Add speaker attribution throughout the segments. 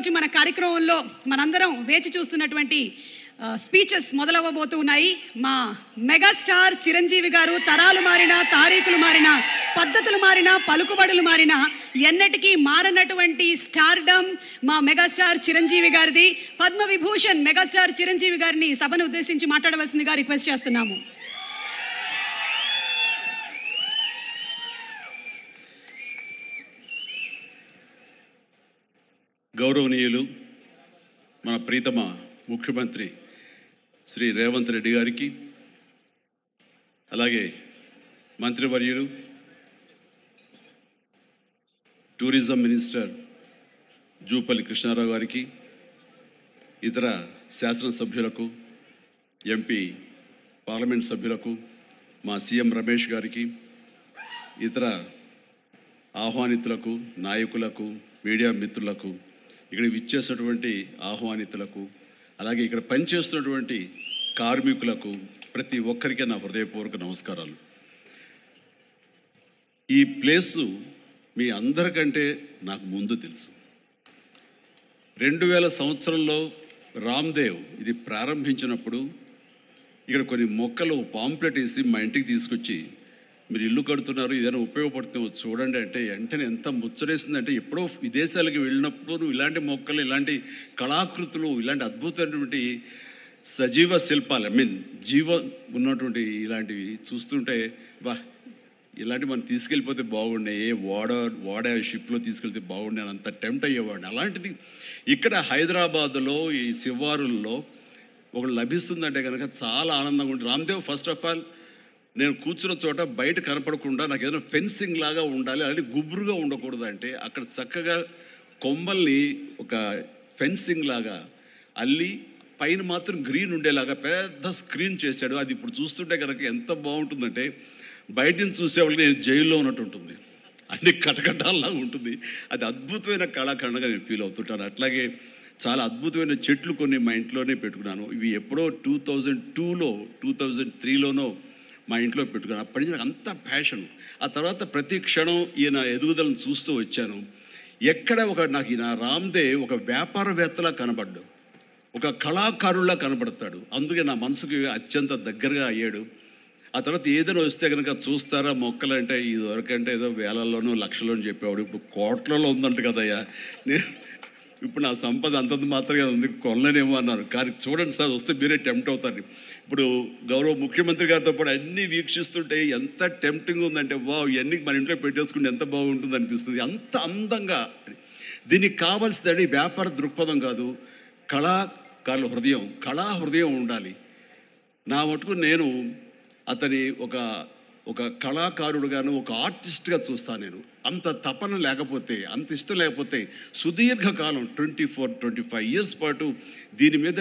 Speaker 1: ఈరోజు మన కార్యక్రమంలో మనందరం వేచి చూస్తున్నటువంటి స్పీచెస్ మొదలవ్వబోతున్నాయి. మా మెగాస్టార్ చిరంజీవి గారు తరాలు మారినా, తారీఖులు మారినా, పద్ధతులు మారినా, పలుకుబడులు మారినా ఎన్నటికీ మారనటువంటి స్టార్డమ్ మా మెగాస్టార్ చిరంజీవి గారిది. పద్మవిభూషణ్ మెగాస్టార్ చిరంజీవి గారిని సభను ఉద్దేశించి మాట్లాడవలసిందిగా రిక్వెస్ట్ చేస్తున్నాము.
Speaker 2: గౌరవనీయులు మన ప్రీతమ ముఖ్యమంత్రి శ్రీ రేవంత్ రెడ్డి గారికి, అలాగే మంత్రివర్యులు టూరిజం మినిస్టర్ జూపల్లి కృష్ణారావు గారికి, ఇతర శాసనసభ్యులకు, ఎంపీ పార్లమెంట్ సభ్యులకు, మా సీఎం రమేష్ గారికి, ఇతర ఆహ్వానితులకు, నాయకులకు, మీడియా మిత్రులకు, ఇక్కడ విచ్చేసినటువంటి ఆహ్వానితులకు, అలాగే ఇక్కడ పనిచేస్తున్నటువంటి కార్మికులకు, ప్రతి ఒక్కరికి నా హృదయపూర్వక నమస్కారాలు. ఈ ప్లేసు మీ అందరికంటే నాకు ముందు తెలుసు. 2000 సంవత్సరంలో రామ్దేవ్ ఇది ప్రారంభించినప్పుడు ఇక్కడ కొన్ని మొక్కలు పాంప్లెట్ వేసి మా ఇంటికి తీసుకొచ్చి, మీరు ఇల్లు కడుతున్నారు, ఏదైనా ఉపయోగపడుతుందో చూడండి అంటే వెంటనే ఎంత ముచ్చరేసిందంటే, ఎప్పుడో విదేశాలకు వెళ్ళినప్పుడు ఇలాంటి మొక్కలు, ఇలాంటి కళాకృతులు, ఇలాంటి అద్భుతమైనటువంటి సజీవ శిల్పాలు, జీవం ఉన్నటువంటి ఇలాంటివి చూస్తుంటే వా, ఇలాంటివి మనం తీసుకెళ్ళిపోతే బాగుండే, వాడ షిప్లో తీసుకెళ్తే బాగుండే అంత టెంప్ట్ అయ్యేవాడిని. అలాంటిది ఇక్కడ హైదరాబాదులో ఈ శివారుల్లో ఒకటి లభిస్తుందంటే కనుక చాలా ఆనందంగా ఉంటుంది. రామ్దేవ్ ఫస్ట్ ఆఫ్ ఆల్ నేను కూర్చున్న చోట బయట కనపడకుండా నాకు ఏదైనా ఫెన్సింగ్ లాగా ఉండాలి, అలాంటి గుబురుగా ఉండకూడదు అంటే అక్కడ చక్కగా కొమ్మల్ని ఒక ఫెన్సింగ్ లాగా అల్లి పైన మాత్రం గ్రీన్ ఉండేలాగా పెద్ద స్క్రీన్ చేశాడు. అది ఇప్పుడు చూస్తుంటే కనుక ఎంత బాగుంటుందంటే బయట నుంచి చూసేవాళ్ళకి నేను జైల్లో ఉన్నట్టు ఉంటుంది, అన్ని కటకటాల్లాగా ఉంటుంది. అది అద్భుతమైన కళాఖండగా నేను ఫీల్ అవుతుంటాను. అట్లాగే చాలా అద్భుతమైన చెట్లు కొన్ని మా ఇంట్లోనే పెట్టుకున్నాను. ఇవి ఎప్పుడో 2002లో 2003లోనో మా ఇంట్లో పెట్టుకున్నాను. అప్పటి నుంచి నాకు అంత ప్యాషన్. ఆ తర్వాత ప్రతి క్షణం ఈయన ఎదుగుదలను చూస్తూ వచ్చాను. ఎక్కడ నాకు ఈయన రామ్దేవ్ ఒక వ్యాపారవేత్తలా కనబడ్డాడు, ఒక కళాకారుల్లా కనబడతాడు. అందుకే నా మనసుకి అత్యంత దగ్గరగా అయ్యాడు. ఆ తర్వాత ఏదైనా వస్తే కనుక చూస్తారా మొక్కలు అంటే, ఇదివరకంటే ఏదో వేలల్లోనూ లక్షల్లోనూ చెప్పేవాడు, ఇప్పుడు కోట్లలో ఉందంట కదయ్యా. ఇప్పుడు నా సంపద అంతంత మాత్రమే ఉంది, కొనలేనేమో అన్నారు. కానీ చూడండి సార్, వస్తే మీరే టెంప్ట్ అవుతారు. ఇప్పుడు గౌరవ ముఖ్యమంత్రి గారితో పాటు అన్నీ వీక్షిస్తుంటే ఎంత టెంప్టింగ్ ఉందంటే, వా, ఇవన్నీ మన ఇంట్లో పెట్టేసుకుంటే ఎంత బాగుంటుంది అనిపిస్తుంది. అంత అందంగా దీనికి కావాల్సిందండి వ్యాపార దృక్పథం కాదు, కళా హృదయం ఉండాలి. నా మటుకు నేను అతని ఒక కళాకారుడుగాను, ఒక ఆర్టిస్ట్గా చూస్తాను. నేను అంత తపన లేకపోతే, అంత ఇష్టం లేకపోతే సుదీర్ఘకాలం 24-25 ఇయర్స్ పాటు దీని మీద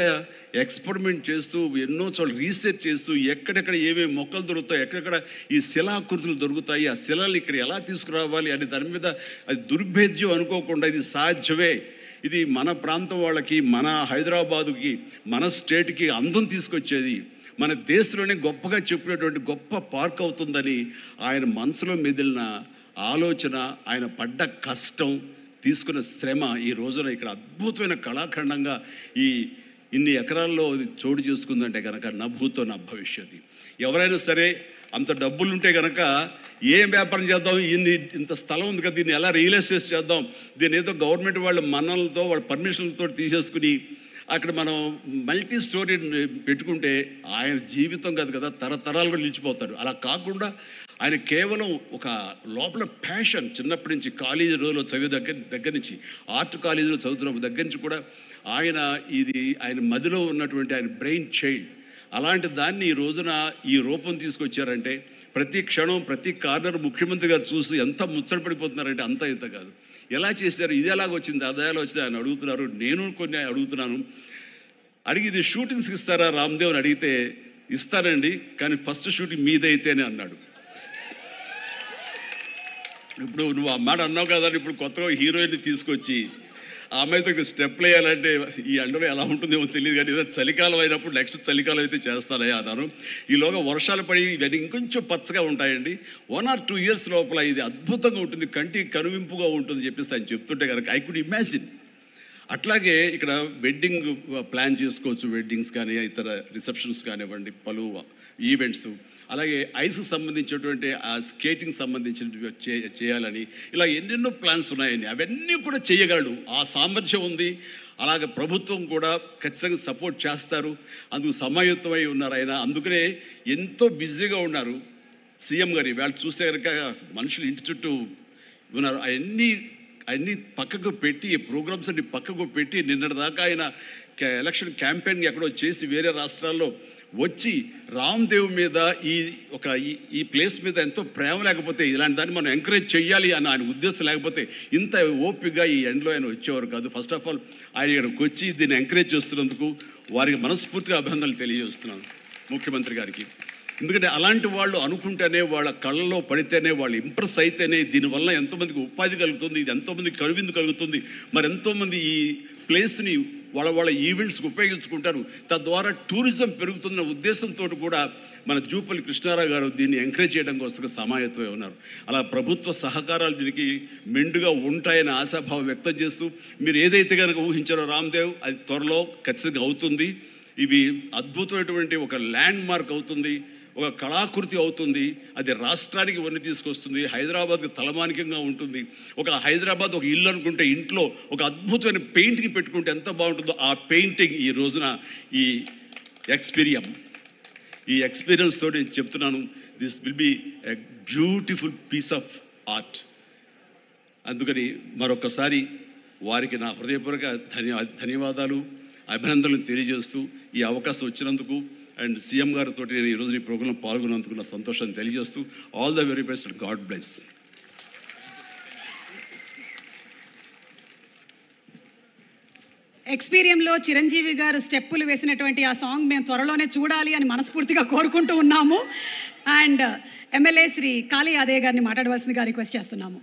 Speaker 2: ఎక్స్పెరిమెంట్ చేస్తూ, ఎన్నో చోట్ల రీసెర్చ్ చేస్తూ, ఎక్కడెక్కడ ఏమేమి మొక్కలు దొరుకుతాయి, ఎక్కడెక్కడ ఈ శిలాకృతులు దొరుకుతాయి, ఆ శిలలు ఇక్కడ ఎలా తీసుకురావాలి అని దాని మీద అది దుర్భేద్యం అనుకోకుండా ఇది సాధ్యమే, ఇది మన ప్రాంతం వాళ్ళకి, మన హైదరాబాదుకి, మన స్టేట్కి అందం తీసుకొచ్చేది, మన దేశంలోనే గొప్పగా చెప్పినటువంటి గొప్ప పార్క్ అవుతుందని ఆయన మనసులో మెదిలిన ఆలోచన, ఆయన పడ్డ కష్టం, తీసుకున్న శ్రమ ఈ రోజున ఇక్కడ అద్భుతమైన కళాఖండంగా ఇన్ని ఎకరాల్లో చోటు చేసుకుందంటే కనుక నభూతో నా భవిష్యత్తు. ఎవరైనా సరే అంత డబ్బులుంటే కనుక ఏం వ్యాపారం చేద్దాం, ఇంత స్థలం ఉంది కదా, దీన్ని ఎలా రియల్ ఎస్టేట్ చేద్దాం, దీన్ని ఏదో గవర్నమెంట్ వాళ్ళ మన్నలతో వాళ్ళ పర్మిషన్లతో తీసేసుకుని అక్కడ మనం మల్టీ స్టోరీ పెట్టుకుంటే ఆయన జీవితం కాదు కదా, తరతరాలు కూడా నిలిచిపోతాడు. అలా కాకుండా ఆయన కేవలం ఒక లోపల ప్యాషన్, చిన్నప్పటి నుంచి కాలేజీ రోజులో చదివే దగ్గర నుంచి, ఆర్ట్ కాలేజీలో చదువుతున్న దగ్గర నుంచి కూడా ఆయన మదిలో ఉన్నటువంటి ఆయన బ్రెయిన్ చైల్డ్, అలాంటి దాన్ని ఈ రోజున ఈ రూపం తీసుకొచ్చారంటే ప్రతి క్షణం, ప్రతి కార్నర్ ముఖ్యమంత్రి గారు చూసి ఎంత ముచ్చటపడిపోతున్నారంటే అంత ఇంత కాదు. ఎలా చేశారు, ఇది ఎలాగొచ్చింది, అది ఎలా వచ్చింది ఆయన అడుగుతున్నారు. నేను కొన్ని అడుగుతున్నాను. అడిగి ఇది షూటింగ్స్కి ఇస్తారా రామ్దేవ్ అని అడిగితే, ఇస్తానండి కానీ ఫస్ట్ షూటింగ్ మీదైతేనే అన్నాడు. ఇప్పుడు నువ్వు ఆ మాట అన్నావు కదా, ఇప్పుడు కొత్తగా హీరోయిన్ని తీసుకొచ్చి ఆ అమ్మాయితో స్టెప్లు వేయాలంటే ఈ ఎండలో ఎలా ఉంటుందేమో తెలియదు, కానీ ఏదో చలికాలం అయినప్పుడు నెక్స్ట్ చలికాలం అయితే చేస్తానయ్యా అన్నాను. ఈలోగా వర్షాలు పడి ఇవన్నీ ఇంకొంచెం పచ్చగా ఉంటాయండి, 1 or 2 years లోపల ఇది అద్భుతంగా ఉంటుంది, కంటికి కనువింపుగా ఉంటుంది చెప్పేసి ఆయన చెప్తుంటే కనుక ఐ కుడ్ ఇమాజిన్. అట్లాగే ఇక్కడ వెడ్డింగ్ ప్లాన్ చేసుకోవచ్చు, వెడ్డింగ్స్ కానీ ఇతర రిసెప్షన్స్ కానివ్వండి, పలు ఈవెంట్స్, అలాగే ఐస్కి సంబంధించినటువంటి ఆ స్కేటింగ్ సంబంధించిన చేయాలని ఇలా ఎన్నెన్నో ప్లాన్స్ ఉన్నాయని అవన్నీ కూడా చేయగలడు. ఆ సామర్థ్యం ఉంది. అలాగే ప్రభుత్వం కూడా ఖచ్చితంగా సపోర్ట్ చేస్తారు. అందుకు సమాయుత్తమై ఉన్నారు ఆయన. అందుకనే ఎంతో బిజీగా ఉన్నారు సీఎం గారు. వాళ్ళు చూస్తే కనుక మనుషులు ఇంటి చుట్టూ ఉన్నారు. అవన్నీ పక్కకు పెట్టి, ప్రోగ్రామ్స్ అన్ని పక్కకు పెట్టి నిన్నటిదాకా ఆయన ఎలక్షన్ క్యాంపెయిన్ ఎక్కడో చేసి వేరే రాష్ట్రాల్లో వచ్చి రామ్దేవ్ మీద ఈ ప్లేస్ మీద ఎంతో ప్రేమ లేకపోతే, ఇలాంటి దాన్ని మనం ఎంకరేజ్ చేయాలి అని ఆయన ఉద్దేశం లేకపోతే ఇంత ఓపికగా ఈ ఎండ్లో ఆయన వచ్చేవారు కాదు. ఫస్ట్ ఆఫ్ ఆల్ ఆయన ఇక్కడికి వచ్చి దీన్ని ఎంకరేజ్ చేస్తున్నందుకు వారికి మనస్ఫూర్తిగా అభినందనలు తెలియజేస్తున్నాను ముఖ్యమంత్రి గారికి. ఎందుకంటే అలాంటి వాళ్ళు అనుకుంటేనే, వాళ్ళ కళ్ళలో పడితేనే, వాళ్ళు ఇంప్రెస్ అయితేనే దీనివల్ల ఎంతోమందికి ఉపాధి కలుగుతుంది, ఇది ఎంతోమందికి కనువిందు కలుగుతుంది. మరి ఎంతోమంది ఈ ప్లేస్ని వాళ్ళ ఈవెంట్స్కి ఉపయోగించుకుంటారు. తద్వారా టూరిజం పెరుగుతున్న ఉద్దేశంతో కూడా మన జూపల్లి కృష్ణారావు గారు దీన్ని ఎంకరేజ్ చేయడం కోసం సమాయత్తమై ఉన్నారు. అలా ప్రభుత్వ సహకారాలు దీనికి మెండుగా ఉంటాయని ఆశాభావం వ్యక్తం చేస్తూ, మీరు ఏదైతే కనుక ఊహించారో రామ్దేవ్, అది త్వరలో ఖచ్చితంగా అవుతుంది. ఇవి అద్భుతమైనటువంటి ఒక ల్యాండ్ మార్క్ అవుతుంది, ఒక కళాకృతి అవుతుంది. అది రాష్ట్రానికి వన్నీ తీసుకొస్తుంది. హైదరాబాద్కి తలమానికంగా ఉంటుంది. ఒక హైదరాబాద్ ఒక ఇల్లు అనుకుంటే ఇంట్లో ఒక అద్భుతమైన పెయింటింగ్ పెట్టుకుంటే ఎంత బాగుంటుందో ఆ పెయింటింగ్ ఈ రోజున ఈ ఎక్స్పీరియన్స్ తోటి నేను చెప్తున్నాను. This will be a beautiful piece of art. అందుకని మరొకసారి వారికి నా హృదయపూర్వక ధన్యవాదాలు, అభినందనలు తెలియజేస్తూ ఈ అవకాశం వచ్చినందుకు అండ్ సీఎం గారితో నేను ఈరోజు ఈ ప్రోగ్రాంలో పాల్గొన్నందుకు నా సంతోషాన్ని తెలియజేస్తూ all the very best and god bless.
Speaker 1: ఎక్స్పీరియంలో చిరంజీవి గారు స్టెప్పులు వేసినటువంటి ఆ సాంగ్ మేము త్వరలోనే చూడాలి అని మనస్ఫూర్తిగా కోరుకుంటూ ఉన్నాము. అండ్ ఎమ్మెల్యే శ్రీ కాళీ యాదయ్య గారిని మాట్లాడవలసిందిగా రిక్వెస్ట్ చేస్తున్నాము.